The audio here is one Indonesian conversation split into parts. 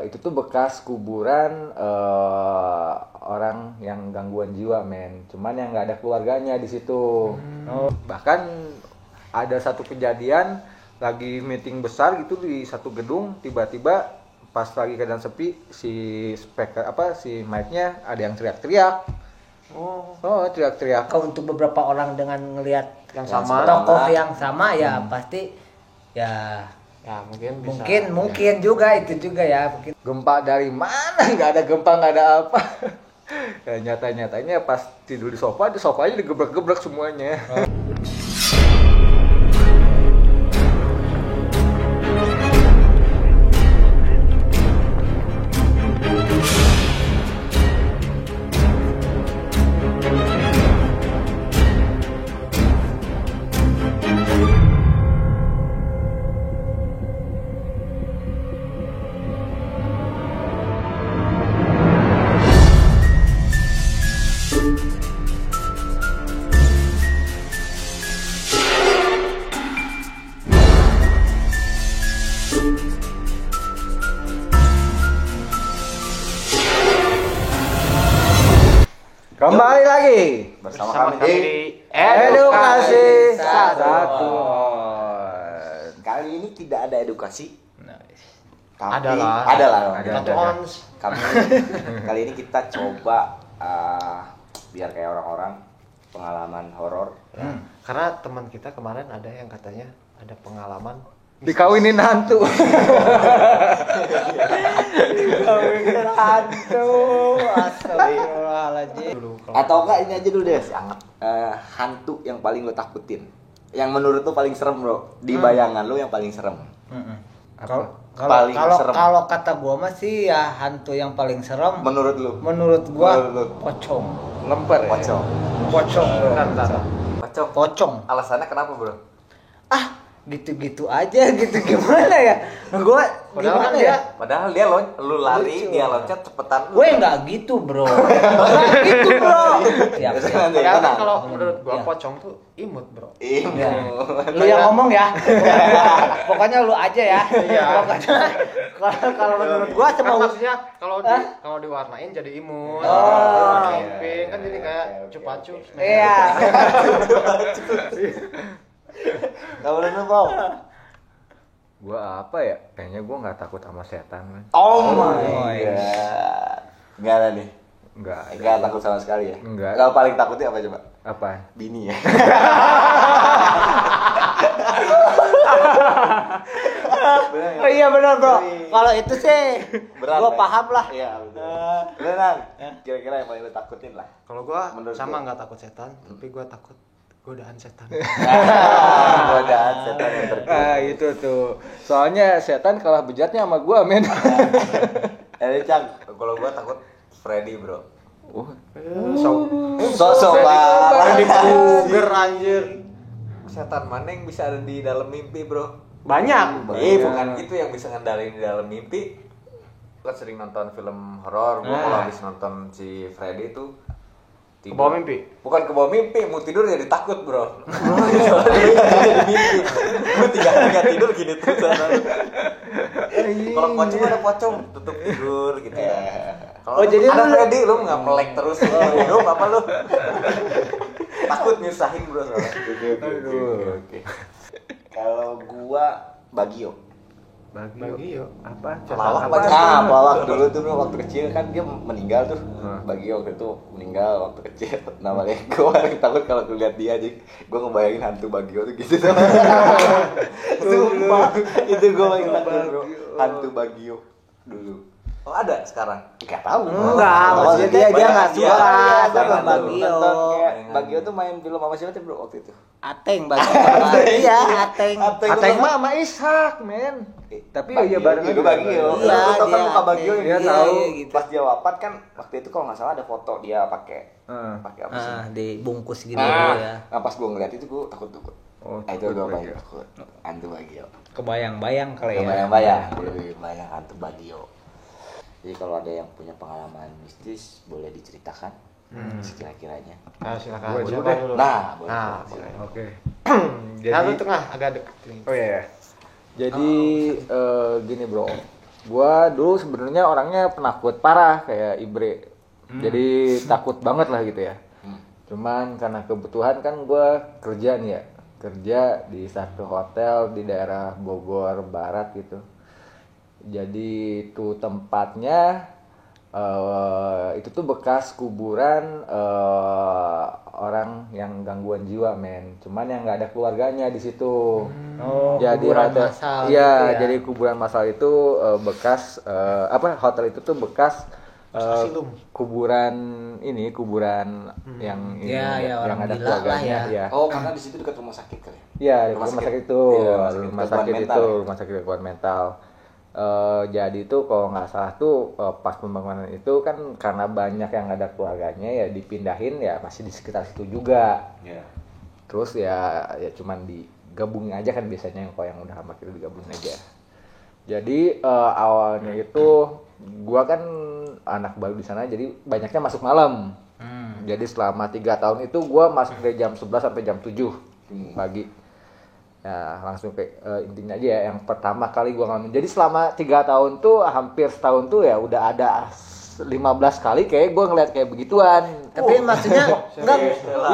Itu tuh bekas kuburan orang yang gangguan jiwa, men. Cuman yang nggak ada keluarganya di situ. Bahkan ada satu kejadian lagi meeting besar gitu di satu gedung, tiba-tiba pas lagi keadaan sepi, si mic-nya ada yang teriak-teriak. Teriak-teriak. Untuk beberapa orang dengan ngelihat yang sama tokoh yang sama ya pasti ya mungkin juga itu juga ya mungkin. Gempa dari mana? Nggak ada gempa, nggak ada apa. Ya, nyata-nyatanya pas tidur di sofanya digebrek-gebrek semuanya. Kembali lagi bersama kami di Edukasi Satu. Kali ini tidak ada edukasi. Tapi Adalah. Kali ini kita coba biar kayak orang-orang pengalaman horor. Karena teman kita kemarin ada yang katanya ada pengalaman dikawinin hantu. Dikawinin hantu. Astagfirullahaladzim. Atau enggak ini aja dulu deh, hantu yang paling lo takutin. Yang menurut lo paling serem, Bro. Di bayangan lo yang paling serem. Kalau kata gua mah sih ya hantu yang paling serem Menurut lo? menurut gua pocong. Lemper ya? Pocong. Pocong. Alasannya kenapa, Bro? Gitu-gitu aja gitu gimana ya? Gua Padahal gimana ya? Padahal dia lu lari, dia loncat cepetan. Gue enggak gitu, Bro. Enggak gitu, Bro. Ya, Padahal kan kalau menurut gua pocong tuh imut, Bro. ya. Lu yang ngomong ya. Pokoknya lu aja ya. Iya. Pokoknya kalau menurut gua Kan sama maksudnya kalau diwarnain jadi imut. Pink kan jadi kayak cupa-cup. iya. Kalau lu, Bro? Gua apa ya? Kayaknya gua nggak takut sama setan, man. Oh my god. Enggak ada nih. Enggak takut sama sekali ya? Enggak. Kalau paling takutnya apa coba? Apa? Bini ya. Oh iya benar, Bro. Kalau itu sih Berat, gua ya? paham lah. Iya, betul. Benar. Kira-kira yang paling lu takutin lah. Kalau gua Menurut sama gua. nggak takut setan, tapi gua takut godaan setan. Godaan setan yang terkutuk. Itu tuh. Soalnya setan kalah bejatnya sama gua, men. Cang, kalau gua takut Freddy, Bro. Sosok Freddy Krueger anjir. Setan mana yang bisa ada di dalam mimpi, Bro? Banyak. Bukan gitu yang bisa ngendalin di dalam mimpi. Kan sering nonton film horor, gua kalau habis nonton si Freddy itu Kebawa mimpi. Bukan kebawa mimpi, mau tidur jadi takut, Bro. Jadi mimpi. Gua tiga tidur gini tuh. Kalau pocong ada pocong, tutup tidur gitu ya. Kalau jadi ada lu- Freddy lu nggak melek terus hidup apa lu? Takut nyusahin, Bro. Oke. Kalau gua Bagio. Bagio. Apa? Pelawak dulu tuh, Bro, waktu kecil kan dia meninggal tuh. Bagio waktu itu meninggal waktu kecil. Namanya gua paling takut kalau lihat dia aja. Gua ngebayangin hantu Bagio tuh gitu. Sumpah, itu gua paling takut, Bro. Hantu Bagio dulu. Oh, ada sekarang? Enggak tahu. Enggak, maksudnya dia enggak suka sama Bagio. Bagio tuh main film sama siapa tuh, Bro, waktu itu? Ateng Bagio. Iya, Ateng. Ateng mah sama Ishak, men. Tapi iya bareng Itu aja. Bagio. Iya, Lu tau kan dia muka Bagio Ateng. yang Dia tahu. gitu. pas dia wafat kan waktu itu kalau nggak salah ada foto dia pakai apa sih? Dibungkus gitu Nah, ya. pas gua ngeliat itu gua takut. Oh, Itu gua takut paling Bagio. takut. Hantu Bagio. Kebayang-bayang kali ya. Bayang-bayang, lebih bayang hantu Bagio. Jadi kalau ada yang punya pengalaman mistis boleh diceritakan sekira-kiranya. Silakan. Gua Siapa dulu dulu? Nah, boleh. Nah, boleh. Oke. Nah, lu tengah agak deket nih. Oh iya. Jadi gini, Bro. Gua dulu sebenarnya orangnya penakut parah kayak Ibre. Jadi takut banget lah gitu ya. Cuman karena kebutuhan kan gua kerja nih ya. Kerja di satu hotel di daerah Bogor Barat gitu. Jadi itu tempatnya itu tuh bekas kuburan orang yang gangguan jiwa, men. Cuman yang nggak ada keluarganya di situ. Jadi kuburan ada, massal iya, gitu ya. jadi kuburan massal itu bekas hotel itu tuh bekas kuburan ini, kuburan yang ini, Ya, yang orang ada gila keluarganya, lah ya. ya. Oh, karena di situ dekat rumah sakit kali. Iya, rumah sakit itu, Iya, rumah sakit gangguan itu, mental ya? rumah sakit gangguan mental. Jadi itu kalau nggak salah tuh pas pembangunan itu kan karena banyak yang ada keluarganya ya dipindahin ya masih di sekitar situ juga. Iya. Terus ya cuman digabungin aja kan biasanya yang kalau yang udah amat itu digabungin aja. Jadi awalnya itu gua kan anak baru di sana jadi banyaknya masuk malam. Jadi selama 3 tahun itu gua masuk dari jam 11 sampai jam 7 pagi. Ya langsung ke intinya aja ya, yang pertama kali gua ngalamin. Jadi selama 3 tahun tuh hampir setahun tuh ya udah ada 15 kali kayak gua ngeliat kayak begituan. Tapi maksudnya enggak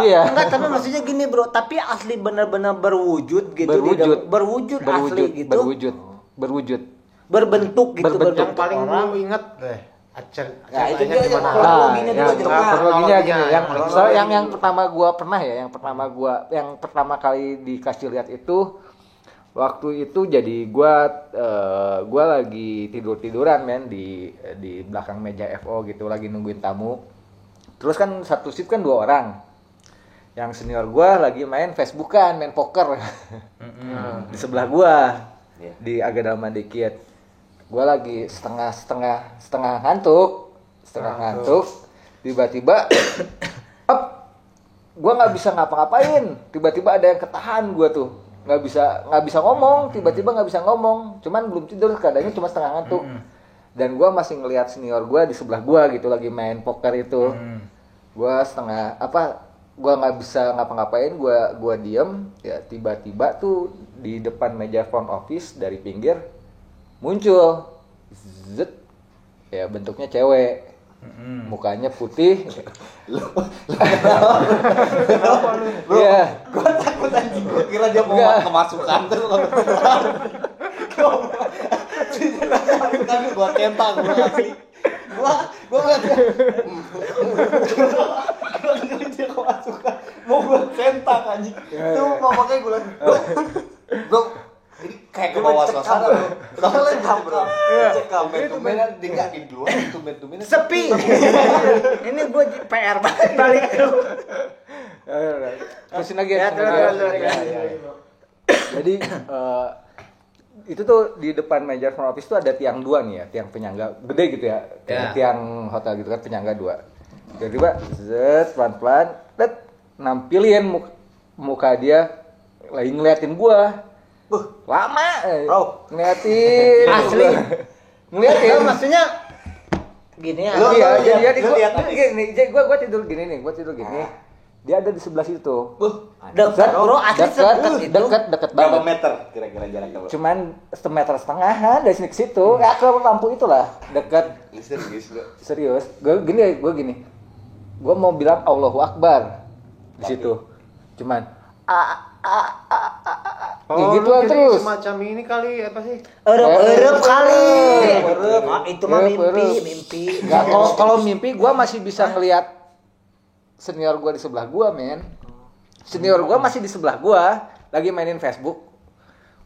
Iya. enggak, tapi maksudnya gini, Bro. Tapi asli benar-benar berwujud gitu berwujud asli gitu. Berwujud. Berbentuk gitu, Berbentuk. Yang paling orang. lu inget deh. Nah, itu dia gimana? yang kronologinya dulu aja. Kronologinya gini, yang kronologinya. yang pertama gua pernah ya, yang pertama kali dikasih lihat itu waktu itu jadi gua lagi tiduran men di belakang meja FO gitu lagi nungguin tamu. Terus kan satu shift kan 2 orang. Yang senior gua lagi main Facebookan, main poker. Di sebelah gua. Di agak dalam dikit. Gua lagi setengah ngantuk, tiba-tiba gua nggak bisa ngapa-ngapain, tiba-tiba ada yang ketahan gua tuh, nggak bisa ngomong, tiba-tiba nggak bisa ngomong, cuman belum tidur, keadaannya cuma setengah ngantuk, dan gua masih ngelihat senior gua di sebelah gua gitu lagi main poker itu, gua gua nggak bisa ngapa-ngapain, gua diem, ya tiba-tiba tuh di depan meja front office dari pinggir muncul zet ya bentuknya cewek mukanya putih Bro, Iya. gua takut anjing, gua kira dia mau Enggak. kemasukan terus. Kemasukan gua centang gua asli. Gua ngeliat dia. Gua ngeliat dia kemasukan. Mau gua centang anjing. Tuh mau pakai gua liat. Bro, ini kayak ke bawah suasana bro. Udah cekam bro. Cekam tumben di luar tumben Sepi. Ini gue PR banget balik lu. terusin lagi Ya, terusin terus. lagi. Jadi itu tuh di depan meja front office tuh ada tiang 2 nih ya, tiang penyangga gede gitu ya, kayak tiang hotel gitu kan, penyangga 2. Tiba-tiba zet pelan-pelan nampilin muka dia lagi ngeliatin gua. Lama ngeliatin Asli. ngeliatin Maksudnya gini ya. iya jadi lu lihat tadi. gua tidur gini nih, dia ada di sebelah situ. Dekat, Bro, asli Dekat Berapa banget. meter kira-kira jaraknya bro? Cuman 1,5 meter dari sini ke situ, ya ke lampu itulah, dekat. Serius bro. Serius. Gue gini. Gue mau bilang Allahu Akbar di situ. Cuman gitu jadi terus. semacam ini kali apa sih? Erep kali. Erep. Itu mah Erep. mimpi. Nggak, kalau mimpi gue masih bisa ngelihat senior gue di sebelah gue, men. Senior gue masih di sebelah gue, lagi mainin Facebook.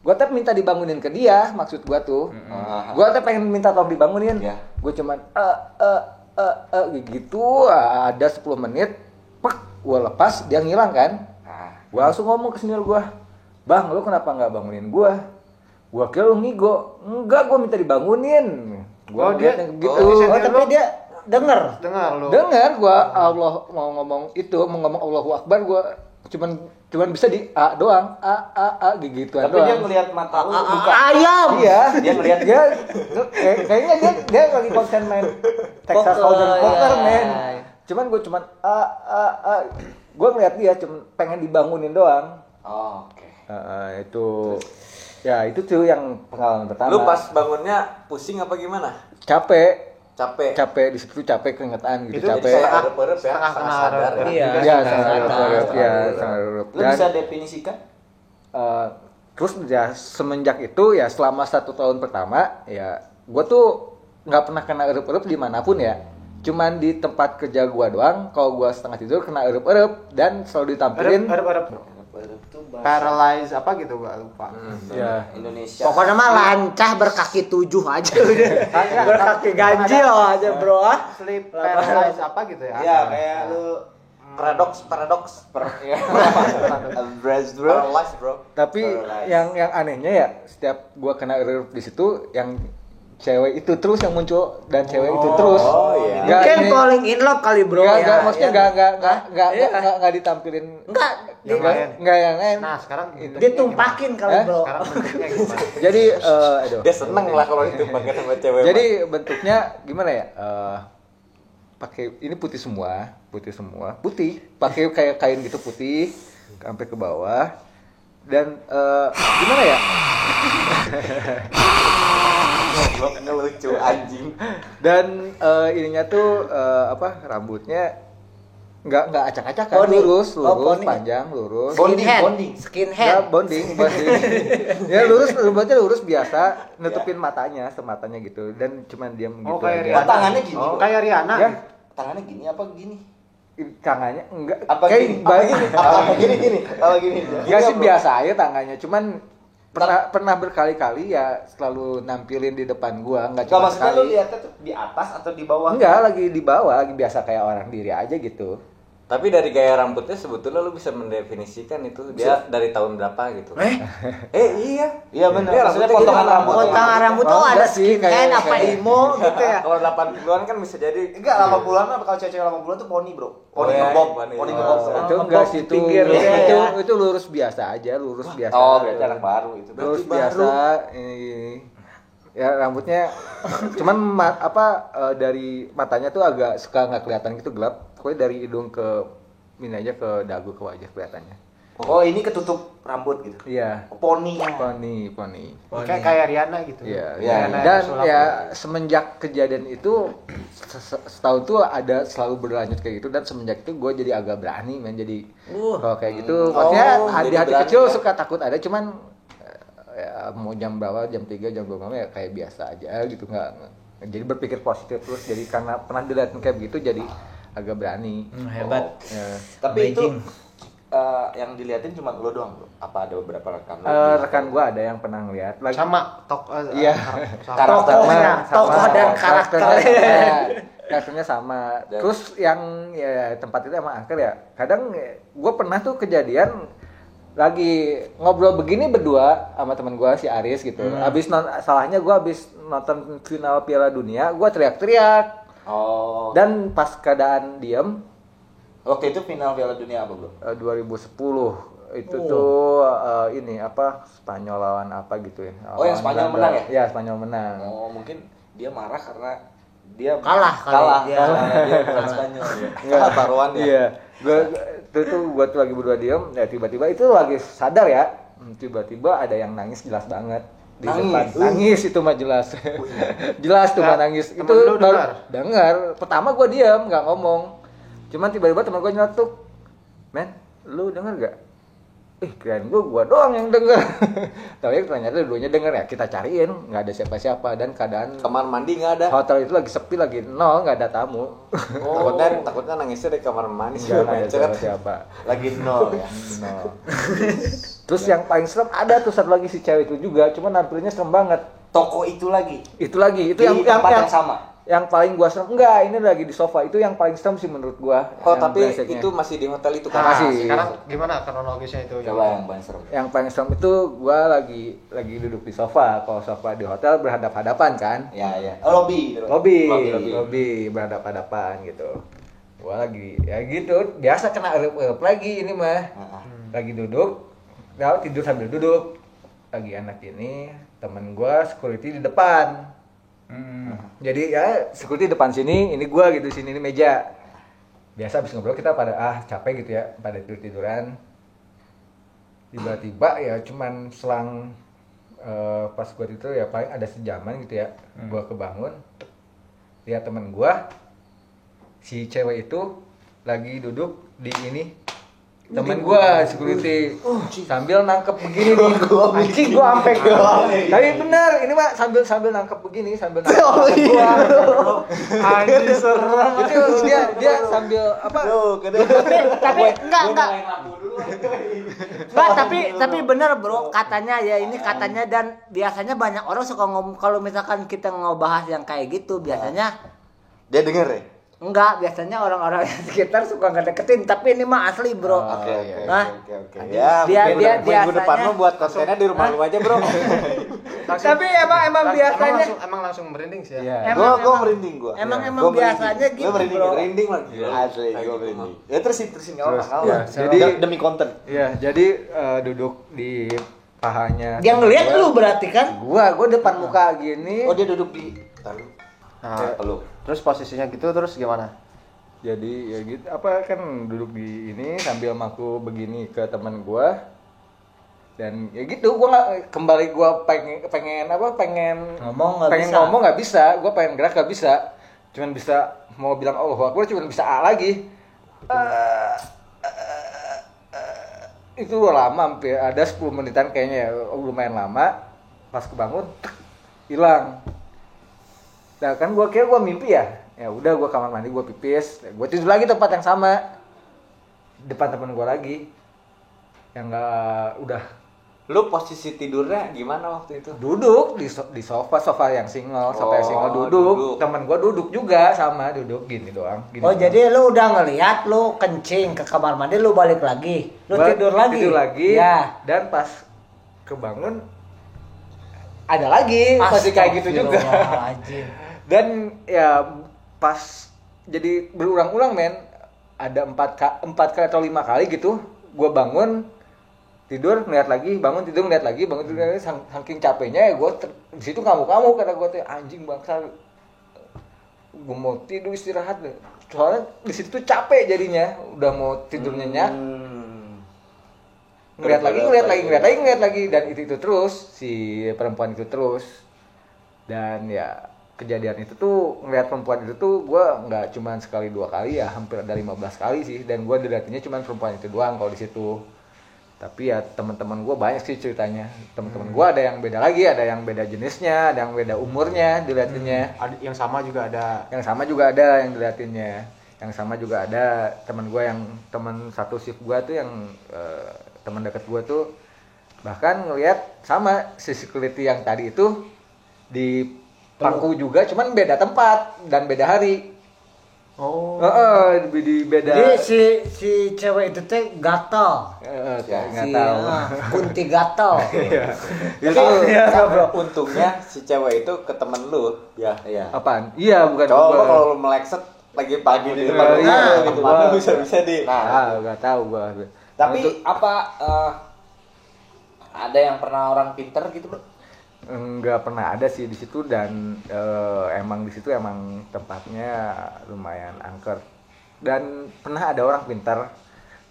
Gue tetap minta dibangunin ke dia, maksud gue tuh. Gue tetap pengen minta tolong dibangunin. Ya. Gue cuman gitu, ada 10 menit, gue lepas, dia ngilang kan. Gue langsung ngomong ke senior gue, Bang, lu kenapa nggak bangunin gue? Gue kira lu ngigo. Enggak, gue minta dibangunin. Gua Oh, dia- ngeliatnya gitu. oh, Tapi dia denger. Dengar lu. Dengar gua Allah mau ngomong Allahu Akbar, gua cuman bisa di A doang, A gituan Tapi doang. dia ngelihat mata lu buka. Ayam. Iya, Dia ngeliat kayaknya dia lagi konsen main Texas Poker, Hold'em poker, ya. men. Cuman gua ngeliat dia cuman pengen dibangunin doang. Oh, oke. Itu Ya itu tuh yang pengalaman pertama. Lu pas bangunnya pusing apa gimana? Capek Capek. di situ, capek keringetan gitu, Itu capek. Kayak erep-erep ya, setengah setengah kena sadar erep. ya. Iya. Ya, Setengah sangat sadar. erep, ya, sangat erep. Lu bisa definisikan? Terus ya semenjak itu ya selama 1 tahun pertama ya gue tuh nggak pernah kena erup-erup dimanapun ya, cuman di tempat kerja gue doang. Kalau gue setengah tidur kena erup-erup dan selalu ditampilin Erep. Erep tuh bahasa Paralyze apa gitu gua lupa. ya. Indonesia. Pokoknya mah lancah berkaki 7 aja udah. Berkaki ganjil aja bro. Sleep paralyze apa gitu ya? Iya, kayak lu paradoks. Ya. Paralyzed, bro. Tapi Paralyzed. yang anehnya ya setiap gue kena erup di situ yang cewek itu terus yang muncul dan cewek itu terus. Oh, iya. Nggak Mungkin ini- falling in love kali bro nggak, ya. nggak, maksudnya Iya. nggak ditampilin Enggak, Yang lain. nggak yang lain. Nah, sekarang ditumpakin kali Hah? bro. sekarang bentuknya gimana? Jadi aduh. Dia seneng lah kalau ditumpakin sama cewek. Jadi bentuknya gimana ya? Pakai ini putih semua, pakai kayak kain gitu putih sampai ke bawah. Dan gimana ya? Goblok ngelucu anjing. Dan ininya tuh rambutnya nggak acak-acakan, Poni. lurus, Oh, poni. panjang, lurus. Bonding. Ya, Skinhead. bonding. Ya lurus, rambutnya lurus biasa, nutupin matanya, sematanya gitu, dan cuman diam gitu. Oh, kayak aja. Rihanna. tangannya gini. Oh, kayak Rihanna. Ya, Tangannya gini apa gini? tangannya enggak Apa kayak gini? bayi. Apa gini? Apa gini? Enggak sih, biasa aja tangannya, cuman pernah berkali-kali ya selalu nampilin di depan gua, enggak Enggak, cuma maksudnya lu sekali. lihatnya tuh di atas atau di bawah? Enggak, lagi di bawah, lagi biasa kayak orang diri aja gitu. Tapi dari gaya rambutnya sebetulnya lu bisa mendefinisikan itu dia dari tahun berapa gitu. Iya. Iya benar. Iya, Maksudnya rambutnya potongan gini, rambut. Potongan rambut tuh Oh, ada enggak sih, skinhead kayak- apa emo gitu ya. Kalau 80-an kan bisa jadi Enggak, 80-an mah kalau cewek-cewek 80-an tuh poni, Bro. Poni iya, ngebob, poni poni ngebob. ngebob. Itu enggak sih, itu pinggir, itu, ya. itu lurus biasa aja, lurus biasa. Oh, berarti anak baru itu. Lurus Berarti biasa ini. Ya rambutnya cuman dari matanya tuh agak suka nggak kelihatan gitu, gelap. Pokoknya dari hidung ke ini aja, ke dagu, ke wajah kelihatannya. Oh, ini ketutup rambut gitu. Iya. Poni. Poni. Kayak Rihanna gitu. Iya. Iya, Dan Rihanna sulap. ya semenjak kejadian itu setahun tuh ada selalu berlanjut kayak gitu, dan semenjak itu gue jadi agak berani jadi kalau kayak gitu. Maksudnya jadi di hati berani kecil ya? suka takut ada, cuman ya, mau jam berapa, jam 3, jam 2 malam ya kayak biasa aja gitu, nggak jadi berpikir positif terus. Jadi karena pernah dilihatin kayak begitu jadi agak berani. Hebat. Ya. Tapi itu Amazing. yang diliatin cuma lo doang, Bro. Apa ada beberapa rekan lo? Rekan gua ada yang pernah ngeliat lagi. Sama Iya. Tokohnya, tokoh dan karakternya sama. Terus yang ya tempat itu emang angker ya. Kadang gue pernah tuh kejadian lagi ngobrol begini berdua sama teman gue si Aris gitu. Salahnya gue abis nonton final Piala Dunia, gue teriak-teriak. Oh. Dan pas keadaan diem, Waktu itu final Piala Dunia apa, Bro? 2010 itu tuh ini Spanyol lawan apa gitu ya. Oh, yang Lawan Spanyol Belanda. menang ya? Iya, Spanyol menang. Oh, mungkin dia marah karena dia Kalah kali dia. Dia bukan Spanyol ya. Enggak, taruhan ya. Iya. Gua tuh lagi berdua diem, ya tiba-tiba itu lagi sadar ya. Tiba-tiba ada yang nangis jelas banget di Nangis? depan. Nangis itu mah jelas. Jelas tuh mah nangis. Temen Itu lu dengar. Pertama gua diem, nggak ngomong. Cuman tiba-tiba teman gua nyeletuk. Men, lu denger gak? Kirain gua doang yang denger. Tapi ternyata dua-duanya denger ya. Kita cariin, nggak ada siapa-siapa, dan keadaan kamar mandi nggak ada. hotel itu lagi sepi, lagi nol, nggak ada tamu. Takutnya nangisnya di kamar mandi Nggak ada macet. siapa. Lagi nol ya. Nol. Terus yang paling serem ada tuh satu lagi si cewek itu juga, cuma nampilnya serem banget. Toko itu lagi. Itu Di tempat yang sama. Yang paling gua serem, enggak, ini lagi di sofa. Itu yang paling serem sih menurut gua. Oh, yang tapi breseknya. itu masih di hotel itu Nah, kan? Masih. sekarang gimana kronologisnya itu? Coba yang paling serem. Yang paling serem itu gua lagi duduk di sofa. Kalau sofa di hotel berhadap-hadapan kan. Ya, ya. Oh, lobby. Lobby berhadap-hadapan gitu. Gua lagi ya gitu, biasa kena erup lagi ini mah. Lagi duduk, tidur sambil duduk. Lagi enak ini, temen gua security di depan. Jadi ya security depan sini, ini gua gitu, sini ini meja. Biasa habis ngobrol kita pada capek gitu ya, pada tiduran. Tiba-tiba ya cuman selang pas gue itu ya paling ada sejaman gitu ya. Gue kebangun, lihat temen gue si cewek itu lagi duduk di ini temen gua security sambil nangkep begini nih anjing gua sampai tapi bener ini mah sambil nangkep begini sambil nangkep gua anjing serem itu dia sambil apa tapi enggak tapi bener bro katanya ya ini katanya dan biasanya banyak orang suka ngomong kalau misalkan kita ngebahas yang kayak gitu biasanya Dia denger ya? enggak, biasanya orang-orang yang sekitar suka ngedeketin, tapi ini mah asli, bro. Oke. Ya, Minggu biasanya depan lu buat kontennya di rumah lu aja, Bro. tapi emang biasanya emang langsung merinding sih ya. Gua merinding gua. Emang Gua biasanya merinding. gitu, Gua merinding bro. lagi. Asli, gua merinding. Ya terusin Terus, apa? ya, jadi Demi konten. ya jadi duduk di pahanya Yang ngeliat lu berarti kan? gua depan muka gini Oh, dia duduk di lu. Terus posisinya gitu terus gimana? jadi ya gitu apa kan duduk di ini sambil maku begini ke teman gua dan ya gitu gua nggak kembali gua pengen Ngomong nggak bisa gua pengen gerak nggak bisa cuman bisa mau bilang Allahu Akbar cuman bisa A lagi itu udah lama hampir ada 10 menitan kayaknya ya lumayan lama pas kebangun hilang. Nah kan gue kira gue mimpi ya udah gue kamar mandi gue pipis gue tidur lagi tempat yang sama depan temen gue lagi yang nggak udah Lu posisi tidurnya gimana waktu itu? duduk di sofa yang single duduk. Temen gue duduk juga sama duduk gini doang gini Oh doang. jadi lu udah ngeliat lu kencing ke kamar mandi lu balik lagi lu tidur lagi ya dan pas kebangun ada lagi masih kayak gitu juga dan ya pas jadi berulang-ulang men ada 4 kali atau 5 kali gitu gue bangun tidur ngeliat lagi bangun tidur ngeliat lagi bangun tidur ngeliat lagi saking capeknya ya gue di situ kamu kata gue tuh anjing bangsa gue mau tidur istirahat deh soalnya di situ tuh capek jadinya udah mau tidur nyenyak ngeliat lagi dan itu terus si perempuan itu terus dan ya kejadian itu tuh ngeliat perempuan itu tuh gue nggak cuma sekali 2 kali ya hampir ada 15 kali sih dan gue dilihatnya cuma perempuan itu doang kalau di situ tapi ya teman-teman gue banyak sih ceritanya teman-teman gue ada yang beda lagi ada yang beda jenisnya ada yang beda umurnya dilihatinnya Yang sama juga ada yang dilihatinnya yang sama juga ada teman gue yang teman satu shift gue tuh yang teman dekat gue tuh bahkan ngelihat sama si security yang tadi itu di pangku juga cuman beda tempat dan beda hari. Di beda. Jadi si cewek itu teh gatal. Nggak tahu. Kunti gatal. Itu Untungnya si cewek itu ke temen lu. Ya. apaan? Iya bukan Coba gua. kalau lu melekset lagi pagi di depan lu gitu. Mana bisa di. Nggak tahu gua. Tapi apa ada yang pernah orang pinter gitu, Bro? Nggak pernah ada sih di situ dan emang di situ emang tempatnya lumayan angker dan pernah ada orang pintar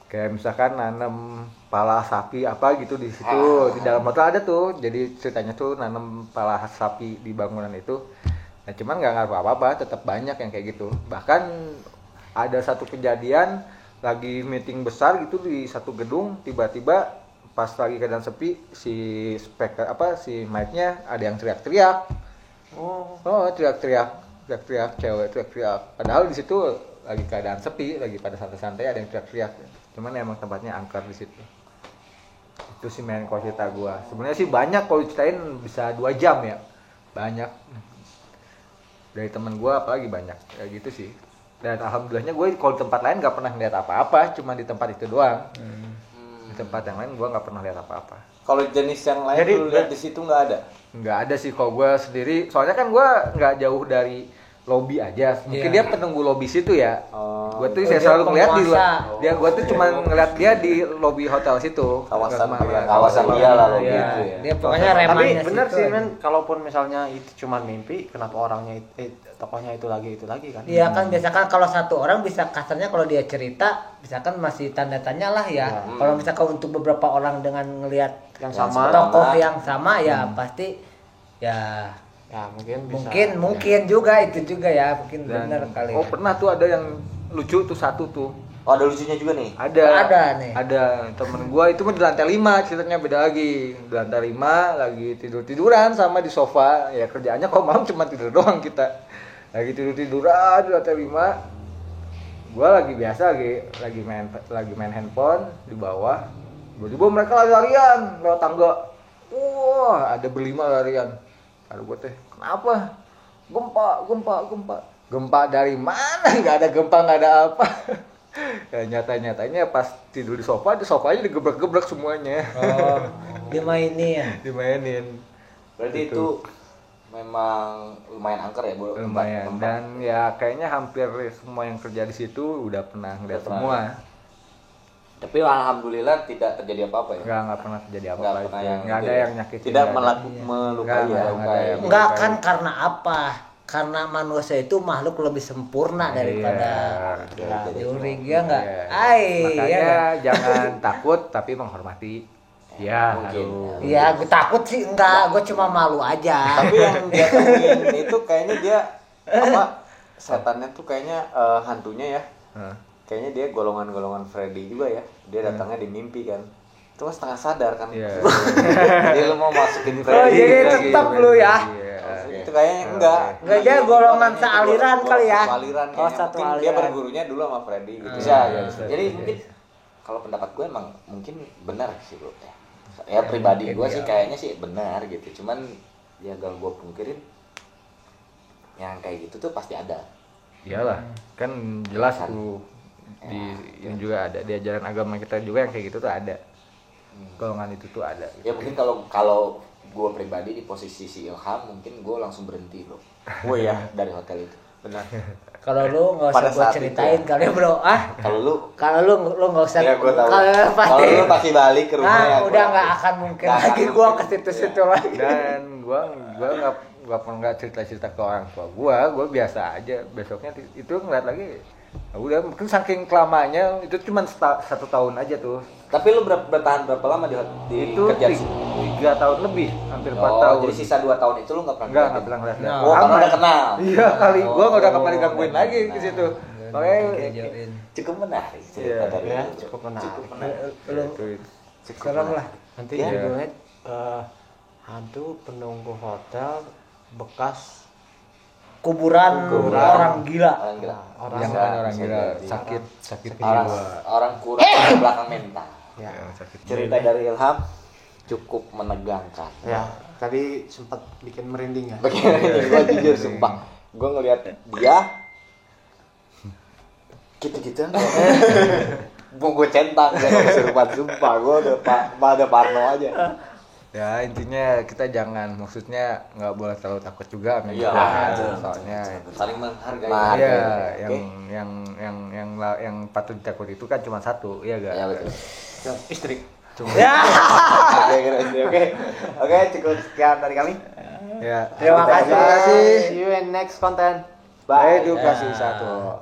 kayak misalkan nanam pala sapi apa gitu di situ di dalam hotel ada tuh jadi ceritanya tuh nanam pala sapi di bangunan itu nah cuman nggak ngaruh apa-apa tetap banyak yang kayak gitu bahkan ada satu kejadian lagi meeting besar gitu di satu gedung tiba-tiba pas lagi keadaan sepi si speaker si mic-nya ada yang teriak-teriak. Teriak-teriak cewek teriak-teriak. Padahal di situ lagi keadaan sepi, lagi pada santai-santai ada yang teriak-teriak. Cuman emang tempatnya angker di situ. Itu sih main kalau cerita gua. Sebenarnya sih banyak kalau ceritain bisa 2 jam ya. Banyak. Dari temen gua apalagi banyak. Kayak gitu sih. Dan alhamdulillahnya gue kalau di tempat lain gak pernah ngeliat apa-apa, cuma di tempat itu doang. Tempat yang lain gue nggak pernah lihat apa-apa. Kalau jenis yang lain lu lihat di situ nggak ada? Nggak ada sih kalau gue sendiri. Soalnya kan gue nggak jauh dari lobby aja. Mungkin Iya. dia penunggu lobby situ ya. Gue tuh Oh, saya dia selalu ngeliat di penguasa. gue tuh cuma ngeliat dia di lobby hotel situ. Kawasan Nggak kemana-mana. kawasan dia lah lo Iya, gitu ya. dia pokoknya Tapi remannya bener situ sih aja. men, kalaupun misalnya itu cuma mimpi, kenapa orangnya tokohnya itu lagi kan? Iya kan biasakan kalau satu orang bisa kasarnya kalau dia cerita misalkan masih tanda tanya lah ya. Kalau misalkan untuk beberapa orang dengan ngelihat Yang Yang sama. tokoh yang sama ya pasti ya Ya mungkin bisa. mungkin juga itu juga ya mungkin Dan, benar kali. oh pernah tuh ada yang lucu tuh satu tuh. Oh, ada lucunya juga nih. Ada nih. Ada temen gua itu mah di lantai 5 ceritanya beda lagi. Di lantai 5 lagi tiduran sama di sofa. Ya kerjaannya kok malam cuma tidur doang kita. Lagi tiduran di lantai 5. Gua lagi biasa lagi main handphone di bawah. Tiba-tiba mereka lari-larian lewat tangga. Wah, ada berlima larian. Kalau gua teh, kenapa? Gempa. Gempa dari mana? Nggak ada gempa, nggak ada apa. Ya, nyatanya pas tidur di sofanya digebrak-gebrak semuanya. Oh, dimainin. Dimainin. Berarti itu memang lumayan angker ya, Bu. Lumayan. Tempat. Dan ya kayaknya hampir semua yang kerja di situ udah pernah ngeliat Udah pernah. semua. Tapi alhamdulillah tidak terjadi apa-apa ya. Nggak pernah terjadi Nggak apa-apa. pernah itu. yang Nggak gitu ada ya. yang nyakitin. Tidak nggak ada. melukai Nggak ya. ada Lukai. yang Enggak melukai. kan karena apa? Karena manusia itu makhluk lebih sempurna daripada Iya. jurig ya enggak? Iya. Ai, Makanya ya. jangan takut tapi menghormati. Ya, Mungkin. aduh. Iya, gue takut sih enggak, gue cuma malu aja. Tapi yang dia temuin itu kayaknya dia apa? Setannya tuh kayaknya hantunya ya. Hah. Kayaknya dia golongan-golongan Freddy juga ya. Dia datangnya di mimpi kan. Itu kan setengah sadar kan. Iya. Jadi lu mau masukin Oh, Freddy. jadi lagi. tetap lu ya. Iya. Itu kayaknya enggak. Enggak, dia golongan sealiran kali ya. Satu aliran Oh, kayaknya. satu Mungkin dia aliran. bergurunya dulu sama Freddy gitu. Bisa, Ya, bisa, Jadi bisa. mungkin kalau pendapat gue emang mungkin benar sih bro. Ya pribadi gue sih kayaknya sih benar gitu. Cuman ya gak gue pungkirin yang kayak gitu tuh pasti ada. Iyalah, kan jelas Kan. tuh di yang juga ada di ajaran agama kita juga yang kayak gitu tuh ada. Golongan itu tuh ada. Ya mungkin kalau gue pribadi di posisi si Ilham mungkin gue langsung berhenti bro. Gue ya dari hotel itu. Benar. Kalau lu enggak Pada usah gue saat ceritain itu. kali ya, Bro. Ah, Kalau lu kalau lu enggak usah. ya gue tahu. Kalau Kalau lu pasti balik ke rumah ya. udah enggak akan mungkin Nggak akan lagi gua mungkin. ke situ-situ lagi. Dan gua nggak pernah cerita ke orang tua gua biasa aja. Besoknya itu ngeliat lagi, ya udah mungkin saking kelamanya itu cuma 1 tahun aja tuh. Tapi lu bertahan berapa lama di Itu kerja di situ? 3 tahun lebih, hampir 4 Oh, tahun. jadi sisa 2 tahun itu lu nggak pernah Nggak ngeliatin? pernah ngeliat. Nah, Oh, karena udah kenal. Iya kali, gua nggak udah Oh, kembali gangguin udah lagi ke kenal. situ. Makanya Join. Cukup menarik cerita Iya. dari Ya, lu. cukup menarik. Cukup menarik. Lu serem lah. Nanti Iya. judulnya hantu penunggu hotel bekas Kuburan orang gila. Orang gila. Orang yang Bisa, kan orang bisa gila jadi. sakit Orang jiwa. orang kurang di belakang mental. Ya. Yang sakit Cerita dari Ilham cukup menegangkan. Ya, tadi sempat bikin merinding ya. Bagaimana ini gue jujur sumpah, gue ngeliat dia gitu-gitu mau gue centang ya kesurupan sumpah gue udah parno aja. Ya intinya kita jangan, maksudnya nggak boleh terlalu takut juga sama Iya, Tuhan, betul. soalnya Saling menghargai. iya Oke? yang patut ditakut itu kan cuma satu, iya gak? Ya betul. Istri. Ya. Oke, cukup sekian dari kami. Ya. Terima kasih. See you in next content. Bye. Edukasi satu.